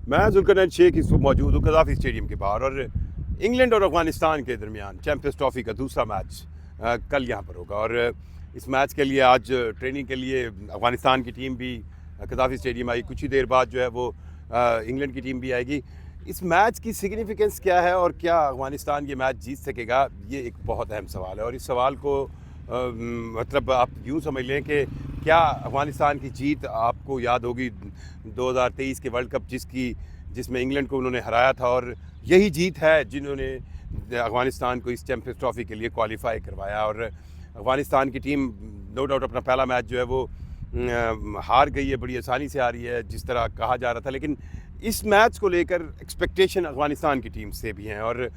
मैं जुल्करनैन शेख इस वक्त मौजूद हूँ कज़ाफ़ी स्टेडियम के बाहर और इंग्लैंड और अफ़गानिस्तान के दरमियान चैम्पियंस ट्रॉफ़ी का दूसरा मैच कल यहाँ पर होगा। और इस मैच के लिए आज ट्रेनिंग के लिए अफ़गानिस्तान की टीम भी कज़ाफ़ी स्टेडियम आई। कुछ ही देर बाद जो है वो इंग्लैंड की टीम भी आएगी। इस मैच की सिग्निफिकेंस क्या है और क्या अफ़गानिस्तान ये मैच जीत सकेगा, ये एक बहुत अहम सवाल है। और इस सवाल को मतलब आप यूँ समझ लें कि क्या अफ़गानिस्तान की जीत आपको याद होगी 2023 के वर्ल्ड कप जिसमें इंग्लैंड को उन्होंने हराया था, और यही जीत है जिन्होंने अफ़गानिस्तान को इस चैम्पियंस ट्रॉफ़ी के लिए क्वालिफाई करवाया। और अफ़गानिस्तान की टीम नो डाउट अपना पहला मैच जो है वो हार गई है, बड़ी आसानी से हारी है जिस तरह कहा जा रहा था। लेकिन इस मैच को लेकर एक्सपेक्टेशन अफ़गानिस्तान की टीम से भी हैं। और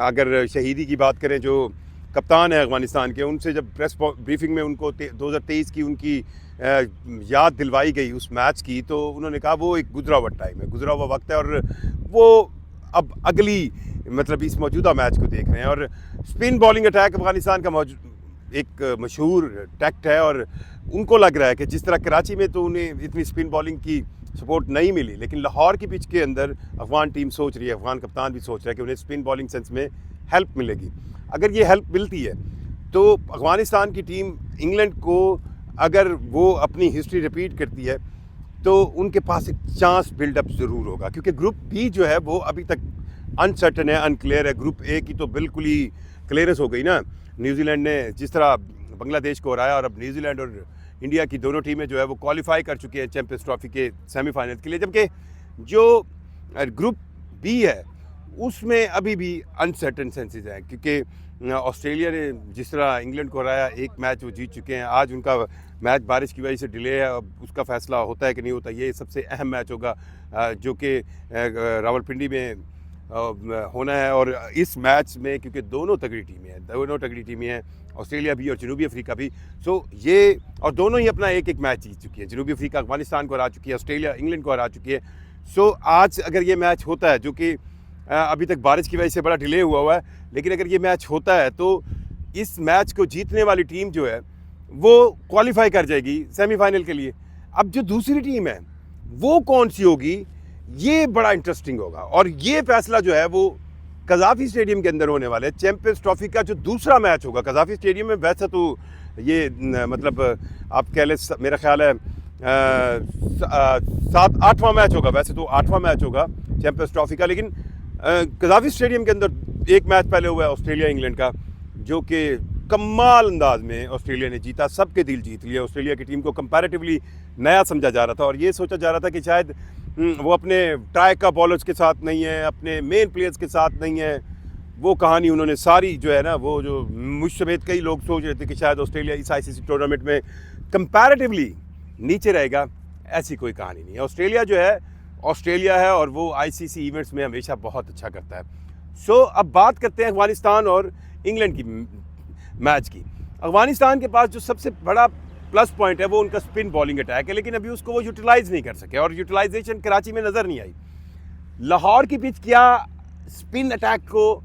अगर शहीदी की बात करें जो कप्तान है अफ़गानिस्तान के, उनसे जब प्रेस ब्रीफिंग में उनको 2023 की उनकी याद दिलवाई गई उस मैच की, तो उन्होंने कहा वो एक गुजरा हुआ टाइम है, गुजरा हुआ वक्त है और वो अब अगली मतलब इस मौजूदा मैच को देख रहे हैं। और स्पिन बॉलिंग अटैक अफ़गानिस्तान का एक मशहूर टैक्ट है और उनको लग रहा है कि जिस तरह कराची में तो उन्हें इतनी स्पिन बॉलिंग की सपोर्ट नहीं मिली, लेकिन लाहौर की पिच के अंदर अफ़गान टीम सोच रही है, अफ़गान कप्तान भी सोच रहा है कि उन्हें स्पिन बॉलिंग सेंस में हेल्प मिलेगी। अगर ये हेल्प मिलती है तो अफ़गानिस्तान की टीम इंग्लैंड को, अगर वो अपनी हिस्ट्री रिपीट करती है तो उनके पास एक चांस बिल्डअप ज़रूर होगा, क्योंकि ग्रुप बी जो है वो अभी तक अनसर्टन है, अनक्लियर है। ग्रुप ए की तो बिल्कुल ही क्लियरेंस हो गई ना, न्यूजीलैंड ने जिस तरह बांग्लादेश को हराया, और अब न्यूजीलैंड और इंडिया की दोनों टीमें जो है वो क्वालिफाई कर चुकी हैं चैम्पियंस ट्रॉफ़ी के सेमीफाइनल के लिए। जबकि जो ग्रुप बी है उसमें अभी भी अनसर्टन सेंसेस हैं, क्योंकि ऑस्ट्रेलिया ने जिस तरह इंग्लैंड को हराया, एक मैच वो जीत चुके हैं। आज उनका मैच बारिश की वजह से डिले है, अब उसका फैसला होता है कि नहीं होता, ये सबसे अहम मैच होगा जो कि रावलपिंडी में होना है। और इस मैच में क्योंकि दोनों तगड़ी टीमें हैं, ऑस्ट्रेलिया भी और जनूबी अफ्रीका भी, सो ये और दोनों ही अपना एक मैच जीत चुकी है। जनूबी अफ्रीका अफ़गानिस्तान को हरा चुकी है, ऑस्ट्रेलिया इंग्लैंड को हरा चुकी है। सो आज अगर ये मैच होता है, जो कि अभी तक बारिश की वजह से बड़ा डिले हुआ है, लेकिन अगर ये मैच होता है तो इस मैच को जीतने वाली टीम जो है वो क्वालिफाई कर जाएगी सेमीफाइनल के लिए। अब जो दूसरी टीम है वो कौन सी होगी, ये बड़ा इंटरेस्टिंग होगा। और ये फैसला जो है वो कज़ाफ़ी स्टेडियम के अंदर होने वाले चैम्पियंस ट्रॉफ़ी का जो दूसरा मैच होगा कज़ाफ़ी स्टेडियम में। वैसे तो ये मतलब आप कह लें मेरा ख्याल है 7-8वां मैच होगा, वैसे तो 8वां मैच होगा चैम्पियंस ट्रॉफ़ी का। लेकिन कज़ाफ़ी स्टेडियम के अंदर एक मैच पहले हुआ है ऑस्ट्रेलिया इंग्लैंड का, जो कि कमाल अंदाज में ऑस्ट्रेलिया ने जीता, सबके दिल जीत लिए। ऑस्ट्रेलिया की टीम को कंपैरेटिवली नया समझा जा रहा था और ये सोचा जा रहा था कि शायद वो अपने ट्राई का बॉलर्स के साथ नहीं है, अपने मेन प्लेयर्स के साथ नहीं है। वो कहानी उन्होंने सारी जो है ना, वो जो मुझ समेत कई लोग सोच रहे थे कि शायद ऑस्ट्रेलिया इस ICC टूर्नामेंट में कंपैरेटिवली नीचे रहेगा, ऐसी कोई कहानी नहीं है। ऑस्ट्रेलिया जो है ऑस्ट्रेलिया है और वो ICC इवेंट्स में हमेशा बहुत अच्छा करता है। सो अब बात करते हैं अफ़गानिस्तान और इंग्लैंड की मैच की। अफ़गानिस्तान के पास जो सबसे बड़ा प्लस पॉइंट है वो उनका स्पिन बॉलिंग अटैक है, लेकिन अभी उसको वो यूटिलाइज़ नहीं कर सके और यूटिलाइजेशन कराची में नज़र नहीं आई। लाहौर की पिच क्या स्पिन अटैक को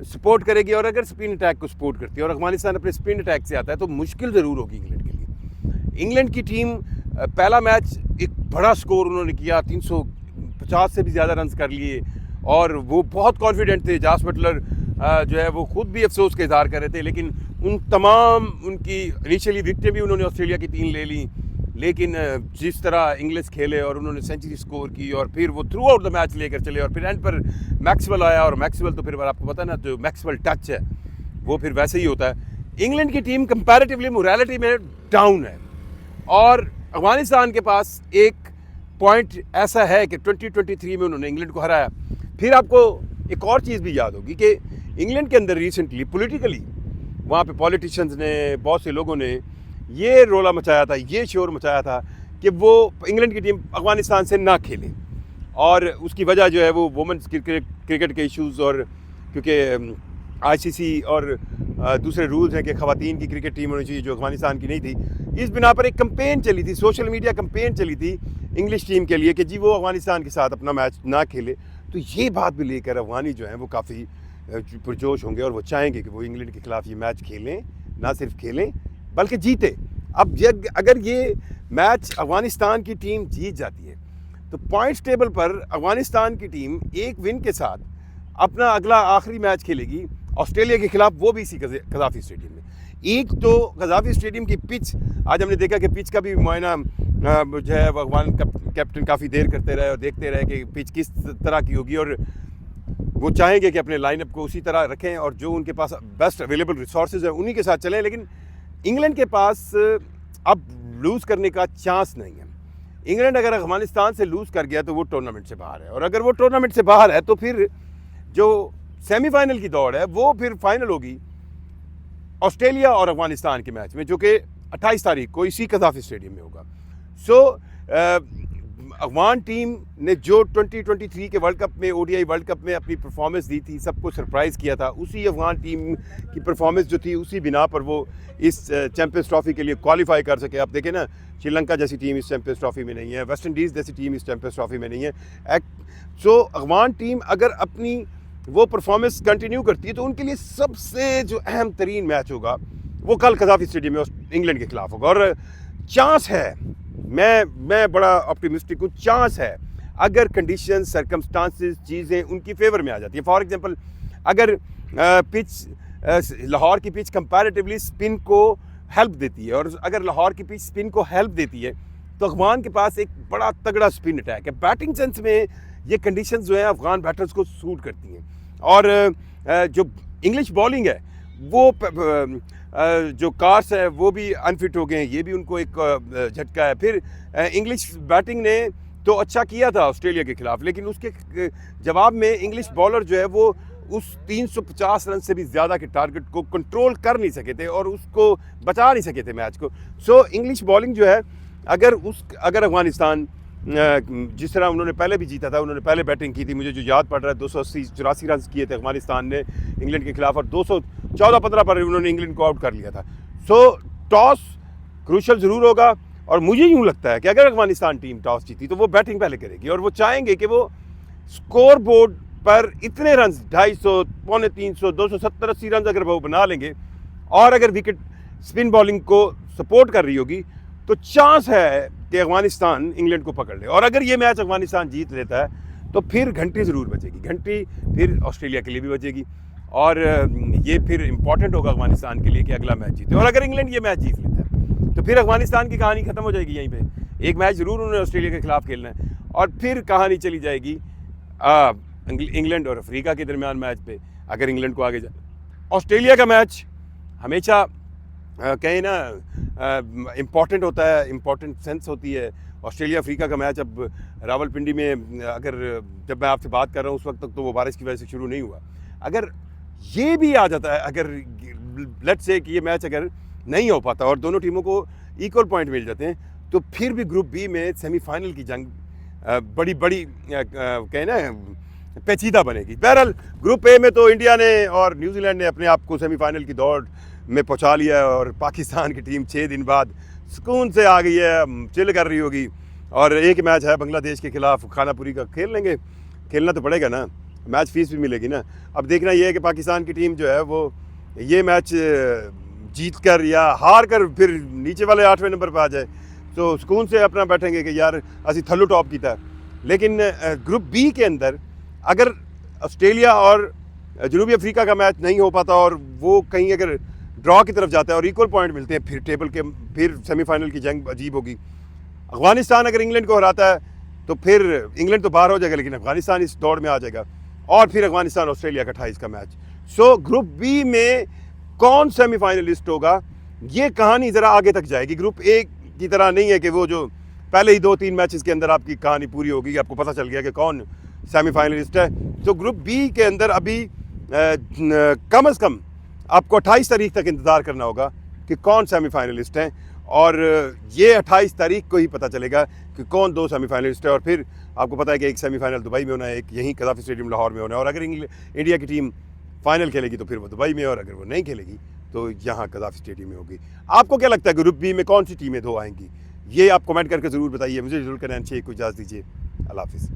सपोर्ट करेगी, और अगर स्पिन अटैक को सपोर्ट करती है और अफ़गानिस्तान अपने स्पिन अटैक से आता है तो मुश्किल ज़रूर होगी इंग्लैंड के लिए। इंग्लैंड की टीम पहला मैच एक बड़ा स्कोर उन्होंने किया, 350 से भी ज़्यादा रन्स कर लिए और वो बहुत कॉन्फिडेंट थे। जॉस बटलर जो है वो खुद भी अफसोस का इज़हार कर रहे थे, लेकिन उन तमाम उनकी इनिशियली विकेटें भी उन्होंने ऑस्ट्रेलिया की 3 ले ली, लेकिन जिस तरह इंग्लिश खेले और उन्होंने सेंचुरी स्कोर की और फिर वो थ्रू आउट द मैच लेकर चले और फिर एंड पर मैक्सवेल आया, और मैक्सवेल तो फिर आपको पता ना, जो मैक्सवेल टच है वो फिर वैसे ही होता है। इंग्लैंड की टीम कंपैरेटिवली मोरालिटी में डाउन है और अफ़गानिस्तान के पास एक पॉइंट ऐसा है कि 2023 में उन्होंने इंग्लैंड को हराया। फिर आपको एक और चीज़ भी याद होगी कि इंग्लैंड के अंदर रिसेंटली पॉलिटिकली वहाँ पे पॉलिटिशियंस ने, बहुत से लोगों ने ये रोला मचाया था, ये शोर मचाया था कि वो इंग्लैंड की टीम अफ़गानिस्तान से ना खेले, और उसकी वजह जो है वो वुमेंस क्रिकेट के इश्यूज़, और क्योंकि ICC और दूसरे रूल्स हैं कि ख़वातीन की क्रिकेट टीम होनी चाहिए जो अफ़गानिस्तान की नहीं थी। इस बिना पर एक कैंपेन चली थी, सोशल मीडिया कैंपेन चली थी इंग्लिश टीम के लिए कि जी वो अफ़गानिस्तान के साथ अपना मैच ना खेले। तो ये बात भी लेकर अफ़गानी जो हैं वो काफ़ी पुरजोश होंगे और वो चाहेंगे कि वो इंग्लैंड के ख़िलाफ़ ये मैच खेलें, ना सिर्फ खेलें बल्कि जीते। अब अगर ये मैच अफ़गानिस्तान की टीम जीत जाती है तो पॉइंट्स टेबल पर अफगानिस्तान की टीम एक विन के साथ अपना अगला आखिरी मैच खेलेगी ऑस्ट्रेलिया के खिलाफ, वो भी इसी कज़ाफ़ी स्टेडियम में। एक तो कज़ाफ़ी स्टेडियम की पिच, आज हमने देखा कि पिच का भी मुआयना जो है अफगान कैप्टन काफ़ी देर करते रहे और देखते रहे कि पिच किस तरह की होगी, और वो चाहेंगे कि अपने लाइनअप को उसी तरह रखें और जो उनके पास बेस्ट अवेलेबल रिसोर्सेज हैं उन्हीं के साथ चलें। लेकिन इंग्लैंड के पास अब लूज़ करने का चांस नहीं है। इंग्लैंड अगर अफगानिस्तान से लूज़ कर गया तो वो टूर्नामेंट से बाहर है, और अगर वो टूर्नामेंट से बाहर है तो फिर जो सेमीफाइनल की दौड़ है वो फिर फाइनल होगी ऑस्ट्रेलिया और अफगानिस्तान के मैच में, जो कि 28 तारीख को इसी कज़ाफ़ी स्टेडियम में होगा। सो अफगान टीम ने जो 2023 के वर्ल्ड कप में, ओडीआई वर्ल्ड कप में अपनी परफॉर्मेंस दी थी, सबको सरप्राइज़ किया था, उसी अफगान टीम की परफॉर्मेंस जो थी उसी बिना पर वो इस चैम्पियंस ट्रॉफ़ी के लिए क्वालिफाई कर सके। आप देखें ना, श्रीलंका जैसी टीम इस चैम्पियंस ट्रॉफ़ी में नहीं है, वेस्ट इंडीज़ जैसी टीम इस चैम्पियंस ट्रॉफ़ी में नहीं है। सो अफगान टीम अगर अपनी वो परफॉर्मेंस कंटिन्यू करती है तो उनके लिए सबसे जो अहम तरीन मैच होगा वो कल कज़ाफ़ी स्टेडियम में इंग्लैंड के खिलाफ होगा। और चांस है, मैं बड़ा ऑप्टिमिस्टिक हूँ, चांस है अगर कंडीशन, सर्कमस्टांसेस, चीज़ें उनकी फेवर में आ जाती है। फॉर एग्जांपल अगर पिच, लाहौर की पिच कंपैरेटिवली स्पिन को हेल्प देती है, और अगर लाहौर की पिच स्पिन को हेल्प देती है तो अफगान के पास एक बड़ा तगड़ा स्पिन अटैक है। बैटिंग सेंस में ये कंडीशंस जो है अफगान बैटर्स को सूट करती हैं, और जो इंग्लिश बॉलिंग है वो जो कार्स है वो भी अनफिट हो गए हैं, ये भी उनको एक झटका है। फिर इंग्लिश बैटिंग ने तो अच्छा किया था ऑस्ट्रेलिया के खिलाफ, लेकिन उसके जवाब में इंग्लिश बॉलर जो है वो उस 350 रन से भी ज़्यादा के टारगेट को कंट्रोल कर नहीं सके थे और उसको बचा नहीं सके थे मैच को। सो इंग्लिश बॉलिंग जो है, अगर अफगानिस्तान जिस तरह उन्होंने पहले भी जीता था, उन्होंने पहले बैटिंग की थी, मुझे जो याद पड़ रहा है 280-84 रन किए थे अफगानिस्तान ने इंग्लैंड के खिलाफ, और 214-15 पर उन्होंने इंग्लैंड को आउट कर लिया था। सो टॉस क्रूशल ज़रूर होगा, और मुझे यूँ लगता है कि अगर अफगानिस्तान टीम टॉस जीती तो वो बैटिंग पहले करेगी, और वो चाहेंगे कि वो स्कोर बोर्ड पर इतने रन 250, पौने 300, 270-80 रन अगर वो बना लेंगे, और अगर विकेट स्पिन बॉलिंग को सपोर्ट कर रही होगी तो चांस है कि अफगानिस्तान इंग्लैंड को पकड़ ले। और अगर ये मैच अफगानिस्तान जीत लेता है तो फिर घंटी ज़रूर बजेगी, घंटी फिर ऑस्ट्रेलिया के लिए भी बजेगी, और ये फिर इंपॉर्टेंट होगा अफगानिस्तान के लिए कि अगला मैच जीते। और अगर इंग्लैंड ये मैच जीत लेता है तो फिर अफगानिस्तान की कहानी ख़त्म हो जाएगी यहीं पे। एक मैच ज़रूर उन्होंने ऑस्ट्रेलिया के खिलाफ खेलना है, और फिर कहानी चली जाएगी इंग्लैंड और अफ्रीका के दरमियान मैच पे, अगर इंग्लैंड को आगे जा। ऑस्ट्रेलिया का मैच हमेशा कहीं ना इम्पॉर्टेंट होता है, इम्पॉर्टेंट सेंस होती है। ऑस्ट्रेलिया अफ्रीका का मैच अब रावलपिंडी में, अगर जब मैं आपसे बात कर रहा हूँ उस वक्त तक तो वो बारिश की वजह से शुरू नहीं हुआ, अगर ये भी आ जाता है, अगर लेट्स से कि ये मैच अगर नहीं हो पाता और दोनों टीमों को इक्वल पॉइंट मिल जाते हैं, तो फिर भी ग्रुप बी में सेमीफाइनल की जंग बड़ी कहें ना पेचीदा बनेगी। बहरहाल ग्रुप ए में तो इंडिया ने और न्यूजीलैंड ने अपने आप को सेमीफाइनल की दौड़ में पहुंचा लिया है, और पाकिस्तान की टीम 6 दिन बाद सुकून से आ गई है, चिल कर रही होगी। और एक मैच है बांग्लादेश के खिलाफ, खानापुरी का खेल लेंगे, खेलना तो पड़ेगा ना, मैच फीस भी मिलेगी ना। अब देखना ये है कि पाकिस्तान की टीम जो है वो ये मैच जीत कर या हार कर फिर नीचे वाले 8वें नंबर पर आ जाए तो सुकून से अपना बैठेंगे कि यार असी थल्लू टॉप किया है। लेकिन ग्रुप बी के अंदर अगर ऑस्ट्रेलिया और जनूबी अफ्रीका का मैच नहीं हो पाता और वो कहीं अगर ड्रॉ की तरफ जाता है और इक्वल पॉइंट मिलते हैं, फिर टेबल के फिर सेमीफाइनल की जंग अजीब होगी। अफगानिस्तान अगर इंग्लैंड को हराता है तो फिर इंग्लैंड तो बाहर हो जाएगा, लेकिन अफगानिस्तान इस दौड़ में आ जाएगा, और फिर अफगानिस्तान ऑस्ट्रेलिया का 28 का मैच। सो ग्रुप बी में कौन सेमीफाइनलिस्ट होगा, ये कहानी ज़रा आगे तक जाएगी। ग्रुप ए की तरह नहीं है कि वो जो पहले ही 2-3 मैचेस के अंदर आपकी कहानी पूरी होगी, आपको पता चल गया कि कौन सेमीफाइनलिस्ट है। तो ग्रुप बी के अंदर अभी कम से कम आपको 28 तारीख तक इंतज़ार करना होगा कि कौन सेमीफाइनलिस्ट हैं, और ये 28 तारीख को ही पता चलेगा कि कौन 2 सेमीफाइनलिस्ट है। और फिर आपको पता है कि एक सेमीफाइनल दुबई में होना है, एक यहीं कज़ाफ़ी स्टेडियम लाहौर में होना है, और अगर इंडिया की टीम फाइनल खेलेगी तो फिर वो दुबई में, और अगर वो नहीं खेलेगी तो यहाँ कज़ाफ़ी स्टेडियम में होगी। आपको क्या लगता है ग्रुप बी में कौन सी टीमें 2 आएंगी? ये आप कमेंट करके ज़रूर बताइए। मुझे ज़रूर कहना चाहिए। कोई इजाज़त दीजिए। अल्लाह हाफ़िज़।